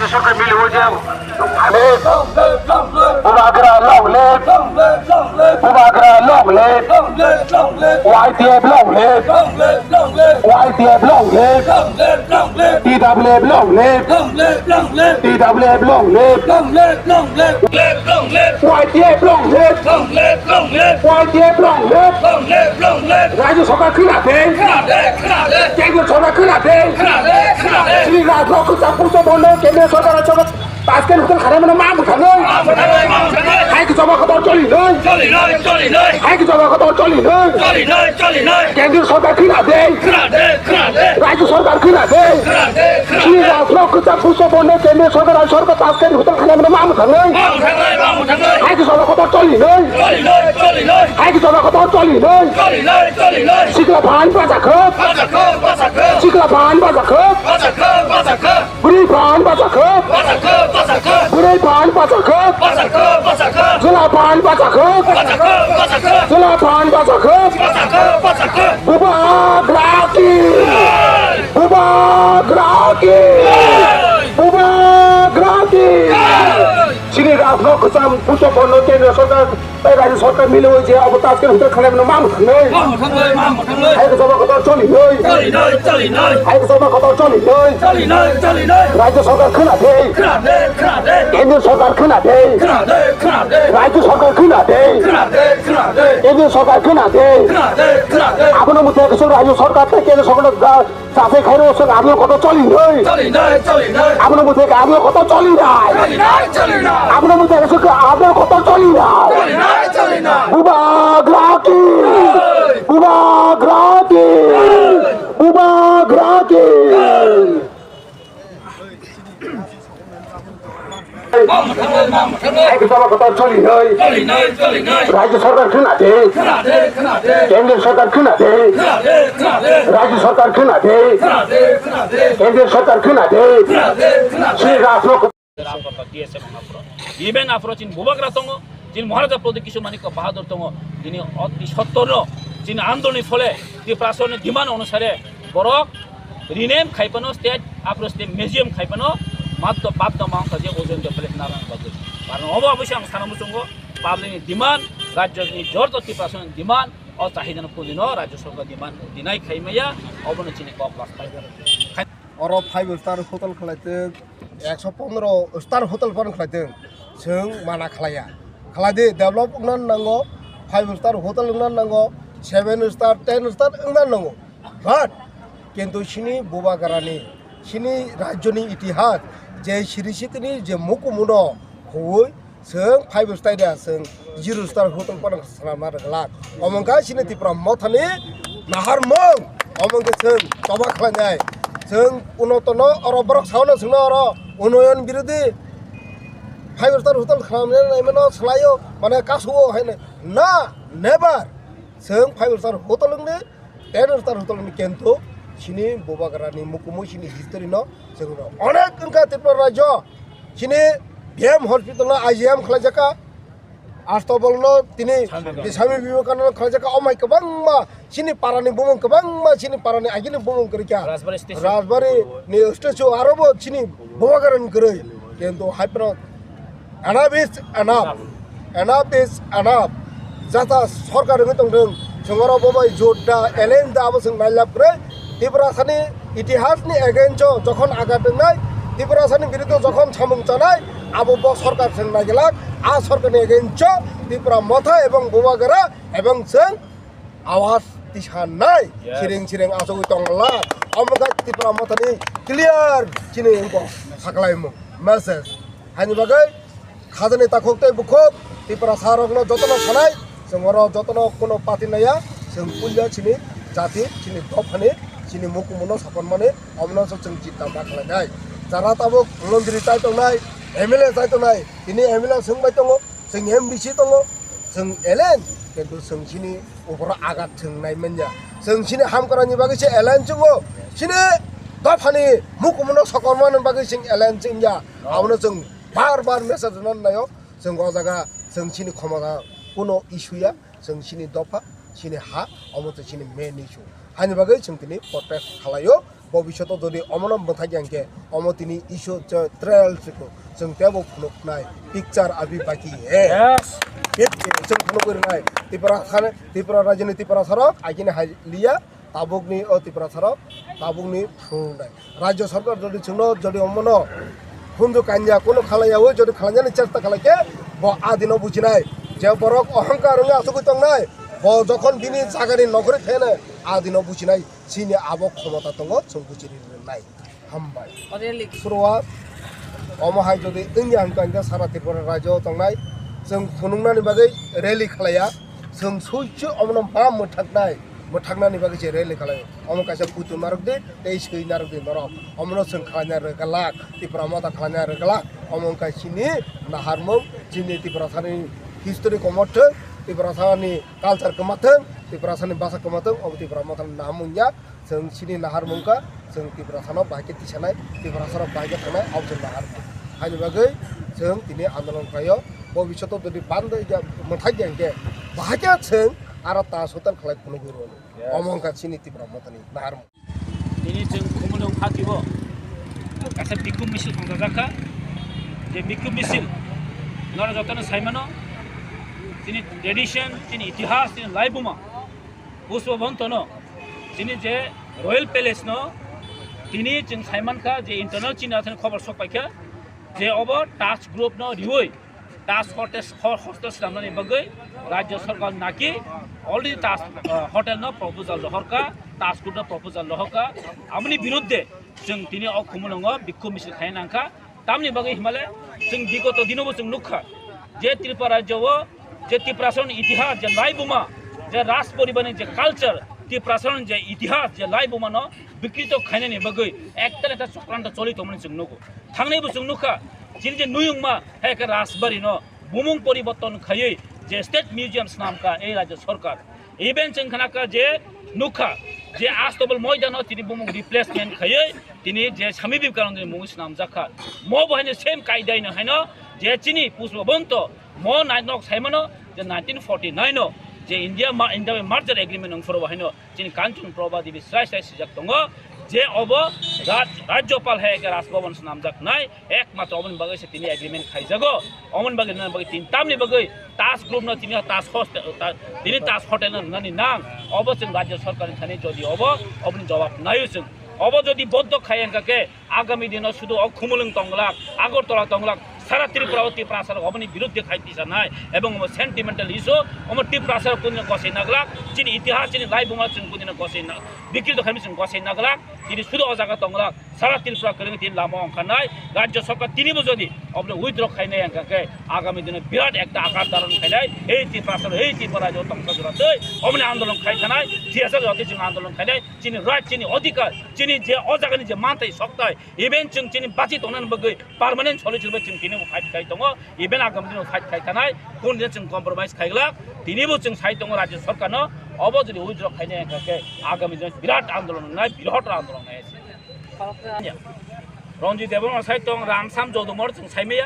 রাজ্য সরকার মিলে বলছে Bubagra long live, Bubagra long live, YTF long live, YTF long live, TWF long live, TWF long live, YTF long live, YTF long live, রাজ্য সরকার খিলাফে কেন্দ্র সরকার খিলাফে শ্রী রাজলক্ষ্মী চাপুরো বললো কেন্দ্রীয় সরকারের সঙ্গে আজকের হোটেল খারাপ মানে মা মুঠা নয় হাইক জমা কত চলি নয় হাইক জমা কত চলি নয় কেন্দ্রীয় সরকার খিলা দেয় রাজ্য সরকার খিলা দেয় শ্রী রাজলক্ষ্মী চাপুরো বললো কেন্দ্রীয় সরকার আজকের হোটেল খারাপ মানে মা মুঠা নয় হাইক জমা কত চলি নয় হাইক জমা কত চলি নয় শিকলা ভান বাজা খোপ শিকলা ভান বাজা খোপ বুড়ি ভান বাজা খোপ বুড়ি ভান বাজা খোপ জলা ভান বাজা খোপ জলা ভান বাজা খোপ বুবা গ্রাকি বুবা গ্রাকি বুবা গ্রাকি শ্রী রাজলক্ষ্মী চাপুরো বললো কেন্দ্রীয় সরকার রাজ্য সরকার মিলে হয়েছে অবস্থা আজকের হোটেল খারাপ মানে মা মুঠা নয় হাইক জমা কত চলি নয় হাইক জমা কত চলি নয় রাজ্য সরকার খিলা দেয় কেন্দ্রীয় সরকার খিলা দেয় রাজ্য সরকার খিলা দেয় কেন্দ্রীয় সরকার খিলা দেয় আপনার মধ্যে রাজ্য সরকার থেকে কেন্দ্রীয় সরকার চাষে খাই আপনার কত চলি নয় আপনার মধ্যে আপনার কত চলি নাই আপনার মধ্যে আপনার কত চলি নাই বুবা গ্রাকি বুবা গ্রাকি বুবা গ্রাকি রাজ্য সরকার খিলা দেয় কেন্দ্রীয় সরকার খিলা দেয় রাজ্য সরকার খিলা দেয় কেন্দ্রীয় সরকার খিলা দেয় শ্রী রাজলক্ষ্মী ইভেন আফ্রো চিন বুবাগ্রা তঙ্গ চিন মহারাজা প্রদীপ কিশোর মানিক বাহাদুর তঙ্গ যিনি অতি সত্তর যিনি আন্দোলনের ফলে প্রশাসনের ডিমান্ড অনুসারে বরক রিনেম খাইপানো স্টেট আফ্রো স্টেট মিউজিয়াম খাইপানো মাত্র বাধ্য মাংস যে ওজন প্লেট নারায়ণ বাদুর কারণ অবশ্যই আমি সারা মুসঙ্গ পাবলিক ডিমান্ড রাজ্যের জোর তথ্য প্রশাসনের ডিমান্ড ও চাহিদা পুদিন রাজ্য সরকার ডিমান্ড দিনাই খাইমাইয়া অবন চিনি ক ক্লাস और 5 स्टार होटल खालायदों 115 स्टार होटल फन खालायदों जों माना खालाया खालायदो डेभलप नांगौ 5 स्टार होटल नांगौ 7 स्टार 10 स्टार नांगौ बाट किन्तु सिनि बुबागारानि सिनि राज्यनि इतिहास जे सिरिसितनि जे मुकुमुनो हुई जों 5 स्टार जों 0 स्टार होटल फन खालामना रगलाक अमंगा सिनि तिप्रा मथानि नाहारमों अमंगा जों तबा खालायनाय जों उन्नतन और बरक सावनो जोंनो और उन्नयन बिरोधी 5 स्टार होटल खालामनाय माने सलायो माने कासुओ हायनो ना नेभार जों 5 स्टार होटलनि 10 स्टार होटलनि केन्तो सिनि बुबागारानि मुकुमु सिनि हिस्टरि न जोंनो अनेक अंका त्रिपुरा राज्य सिनि बीएम हस्पिटाल आईजीएम खालायजाका आस्थाबलनो तिनि स्वामी विवेकानन्द खालायजाका अमाय गोबांमा सिनि पारानि बुमुं गोबांमा सिनि पारानि आगिनि बुमुं गरिका राजबारि नि स्टेचु आरोबो सिनि बुबागारानि गरै किन्तु हाइपनो एनाफ इज एनाफ जाता सरकार दंदों जोंरो बबाय जोडा एलेन दाबो जों नायलाब गरै त्रिपुरासानि इतिहासनि एगेन्स्ट जखन आगादोंनाय त्रिपुरासानि बिरुद्ध जखन सामुं जानाय आबो सरकार जों नागिलाक आ सरकारनि एगेन्स्ट त्रिपुरा मथा एवं बुबागारा एवं जों आवाज दिसानाय सिरिं सिरिं आसोगै दंला अमगा त्रिपुरा मथानि क्लियर चिनि इंको साकलायमु मेसेज हानि बागै खाजनि ताखोक्तै बुखोब त्रिपुरा सारगनो जतन सनाय जोंरो जतन कोनो पार्टी नाया जों पुल्य चिनि जाति चिनि दफानि चिनि मुकुमुनो सापन माने अमनो जों जिता बाखलायनाय जारा ताबो मन्दिर ताय दंनाय एमएलए ताय दंनाय दिनै एमएलए सोंबाय दङ जों एमबिसि दङ जों एलेन किन्तु जों सिनि उफरा आगात जोंनाय मोनया जों सिनि हामकरानि बागैसो एलेन जोङो सिनि दफानि मुकुमुनो सकरमानो बागै जों एलेन जोंया आवनो जों बार बार मेसेज होनायो जों गजागा जों सिनि खमागा कोनो इशुया जों सिनि दफा सिनि हा अमतो सिनि मेन इशु हानि बागै जों दिनै प्रटेस्ट खालायो भविष्यत जदि अमन मोथाइयांके अम तिनी इशो ट्रायल्स को जों तेबो फुनुकनाय पिक्चर अभी बाकी है जों फुनुकनाय त्रिपुरा राज्यनि त्रिपुरा सरक आइकिने हालिया ताबुकनि त्रिपुरा सरक ताबुकनि फुनुनाय राज्य सरकार जदि जोंनो जदि अमन हुंदु कान्या कोनो खालायावो जदि खालायानि चेष्टा खालायके ब आदिनो बुजिनाय जे बरक अहंकार आसुगु तंनाय ब जखन बिनि जागानि नगरे थेने आदिनो बुजिनाय सिनि आबक क्षमता दङ जों बुजिनाय हामबाय सुरुआ अमहाय जदि इंडिया हांकांगा सारा त्रिपुरा राज्योआव तंनाय जों फुनुंनानि बागै रेलि खालाया जों सैथो अमन मा मोथांनानि बागै जे रेलि खालायो अमन कासे पुतु मारगदे दै सै नारगदे नर अमन जों खालायना रोगालाक त्रिपुरा माता खालायना रोगालाक अमन कासिनि नाहारमुं जिनि त्रिपुरा सानि हिस्टोरि कमथो त्रिपुरा सानि कालचार कमाथों त्रिपुरा सानि भाषा कमाथों अब त्रिपुरा माता नामुंया जों सिनि नाहारमुंका जों त्रिपुरा सानाव बाहायके तिसानाय त्रिपुरा सानाव बाहायके थानाय अब जों नाहारमुं हायनि बागै जों दिनै आन्दोलन खालायो भबिष्यतआव जुदि बान्दै मोनथाइयांके बाहायके जों आरो तास होटेल खालाय फुनुगुरु अमंका सिनि त्रिपुरा मातानि नाहारमुं दिनै जों खुमलुं हाकिबो गासै बिखुम मिसिल संजाजाखा जे बिखुम मिसिल नरा जतन साइमानो तिनी ट्रेडिशन तिनी इतिहास तिनी लाइबुमा पुष्पबन्तनो तिनी जे रॉयल पैलेस न तिनी जों साइमानखा जे इंटरनल चिना खबर सपायखा जे अब टास्क ग्रुप न रिवै टास्क हॉस्टेल खालामनानै बागै राज्य सरकार नाकि अलरेडी टास्क हटेल न प्रपोजल रहरका टास्क ग्रुप न प्रपोजल रहरका आमनि बिरुद्धे जों दिनै खुमलुंग बिक्षोभ मिसिल खायनांखा तामनि बागै हिमालय जों विगत दिनावबो जों नुखा जे त्रिपुरा राज्योआव जे त्रिपुरासन इतिहास जे लाइबुमा जे राज परिवारनि जे कालचार त्रिपुरासन जे इतिहास जे लाइबुमा न विकृत खायनायनि बागै एकटा चक्रान्त चलितमोन जों नुगो थांनायबो जों नुखा जे नुयुंमा हेक राजबारि न बुमुं परिवर्तन खायै जे स्टेट म्यूजियम्स नाम का ए राज्य सरकार इवेंट जों खानाका जे नुखा जे आस्तबल मैदान तिनी बुमुं रिप्लेसमेंट खायै तिनी जे स्वामी विवेकानंद मुंगिस नाम जाखा मो बहायनो सेम कायदायनो हैनो जे चिनी पुष्पबन्त मो नाइनक साइमनो जे 1949 जे इंडिया मार्जार एग्रीमेंट नंफोर बहायनो चिनी कांचन प्रभा देवी स्राय सिजाक दङ जे अब राज्यपाल है के राजभवन नाम जाखनाय एकमात्र अमन बागै से तिनी एग्रीमेंट खाइजागो अमन बागै न बागै तीन तामनि बागै टास्क ग्रुप न तिनी टास्क होटेल ननि नाम अब जों राज्य सरकार थाने जदि अबनि जवाब नायो जों अब जदि बद्ध खायंकाके आगामी दिन शुद्ध खुमलुं तंगलाक आगरतला तंगलाक सारा त्रिपुरा सर अबनि विरुद्ध खाइति जानाय एवं सेंटिमेंटल इशू अम त्रिपुरा सर कुन गसै नगलाक चिनी इतिहास चिनी लाइबुमा चिन कुन गसै न विकृत खाइमि चिन गसै नगलाक तिनी शुद्ध अजागा तंगलाक सारा त्रिपुरा करें तीन लामा अंखानाय राज्य सरकार तिनीबो जदि अबले उइथड्र खाइनाय अंकाके आगामी दिन बिराट एकटा आकार धारण खाइनाय ए त्रिपुरा सर ए त्रिपुरा जो तंग जरातै अबनि आन्दोलन खाइथानाय थियासा जति जों आन्दोलन खाइनाय चिनी राइट चिनी अधिकार चिनी जे अजागानि जे मानथाय सक्ताय इभेन्ट जों चिनी बाचि तंनान बगै परमानेंट सलिउसन जों तिनी फाइट खाइ दङ इभेन्ट आगामी दिन फाइट खाइथानाय कोन जों कम्प्रोमाइज खाइगलाक तिनीबो जों साइ दङ राज्य सरकार न अब जदि उइथड्र खाइनाय अंकाके आगामी दिन बिराट आन्दोलन नाय बिराट आन्दोलन नाय रंजित देवन साहित्य रामसाम जौदुमर जों साइमेया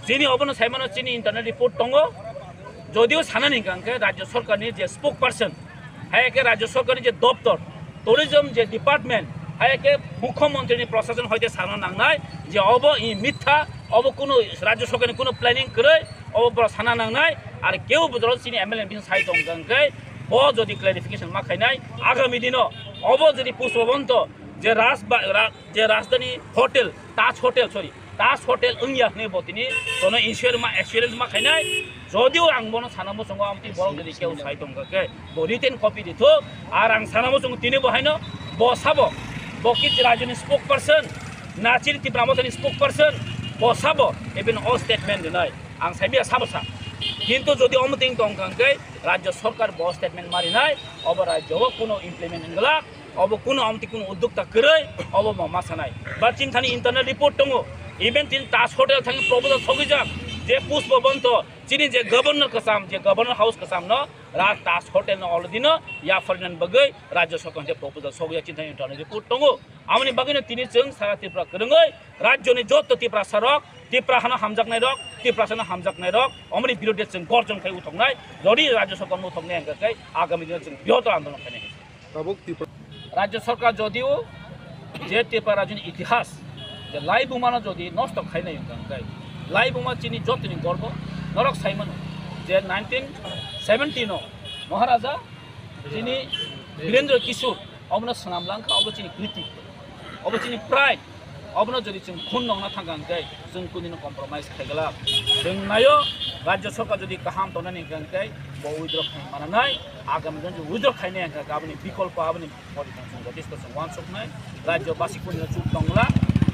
जिनी अबनो साइमानो चिनी इंटरनेट रिपोर्ट दङ जदिও सानानि गांके राज्य सरकारनि जे स्पोक पर्सन हायके राज्य सरकारनि जे दप्तर टुरिज्म जे डिपार्टमेंट हायके मुख्यमंत्री प्रशासन हयते साना नांनाय जे अब इ मिथ्या अब कोनो राज्य सरकारनि कोनो प्लानिंग करे अब साना नांनाय आरो केउ बदल चिनी एमएलए बिन साहित्य गांके ब जदि क्लेरिफिकेशन मा खाइनाय आगामी दिन अब जदि पुष्पबन्त जे राजधानी होटेल ताज होटेल अंगियाखने बतिनी तनो एक्सपीरियंस मा खाइनाय जदिও आं बनो सानामो संग आमति बरं जदि केउ साइतम गके ब रिटेन कपि दिथो आर आं सानामो संग तिनी बहायनो बसाबो बकित राजनि स्पोक पर्सन नाचिर तिप्रामथनि स्पोक पर्सन बसाबो एबेन अ स्टेटमेंट दिनाय आं साइबिया साबसा किन्तु जदि अमतिं तंकांके राज्य सरकार ब स्टेटमेंट मारिनाय अब राज्यव कोनो इमप्लिमेंट गला अब कोनो आमति कोनो उद्योक्ता करे अब मासानाय बा चिन्थानि इंटरनेट रिपोर्ट दङ इभेन चिन टास्क होटेल थाङि प्रपोजल सगिजाक जे पुष्पबन्त चिनी जे गभर्नर कसाम जे गभर्नर हाउस कसाम न राज टास्क होटेल न अलदिन या फर्नन बगै राज्य सरकार जे प्रपोजल सगिया चिन्थानि इंटरनेट रिपोर्ट दङ आमनि बगैनो तिनी जों सारा त्रिपुरा करङै राज्यनि जत त्रिपुरा सरक त्रिपुरा हाना हामजाकनाय रक त्रिपुरा साना हामजाकनाय रक अमनि बिरुद्धे जों गर्जन खाइ उथंनाय जदि राज्य सरकार उथंनाय अंगकै आगामी दिन जों बृहत आन्दोलन खाइनाय राज्य सरकार जदिও যে টেপারা যিনি ইতিহাস যে লাই বোমানো যদি নষ্ট খাইনাই গাই লাই বোমা চিনি যতনি গর্ব নরক সাইমন যে 1917 মহারাজা যিনি বীরেন্দ্র কিশোর অবন সামলাंखा অব চিনি কৃতি অব চিনি প্রাইড অবন যদি जों খুন নংনা थांगांखाय जों कुदिनो कम्प्रोमाइज खाइगला जों नायो राज्य सरकार যদি কাহাম তনানি गांखाय ब उइद्र खाइ मानानाय आगामी जों उइद्र खाइनाय अंका गाबनि विकल्प आबनि परिवर्तन जतिस्थ जों वान सकनाय राज्य बासि कुदिनो चुप दंला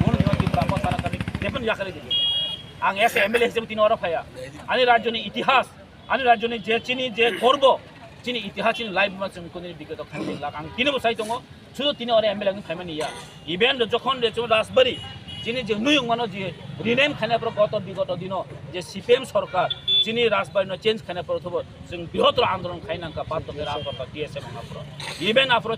मन नियति प्राप्त ताराकानि देफन याखारि दिगि आं एस एमएलए हिसाबै तिनो अरा फाया आनि राज्यनि इतिहास आनि राज्यनि जे चिनि जे गर्व चिनि इतिहास चिनि लाइभ मा जों कुदिनो विगत खाइनाय लाग आं तिनो बसाइ दङ শুধু তিনি ওরা এমএলএ ফাইমানিয়া ইভেন যখন রাজবাড়ি যিনি যে নুয়ং মানো যে রিনেম খানাপর বিগত দিন যে সিপিএম সরকার যিনি রাজবাড়ি চেঞ্জ খানাপর থব जों বৃহত্তর আন্দোলন খাইনাঙ্কা বাধ্যকের আপর টিএসএম ইভেন আপর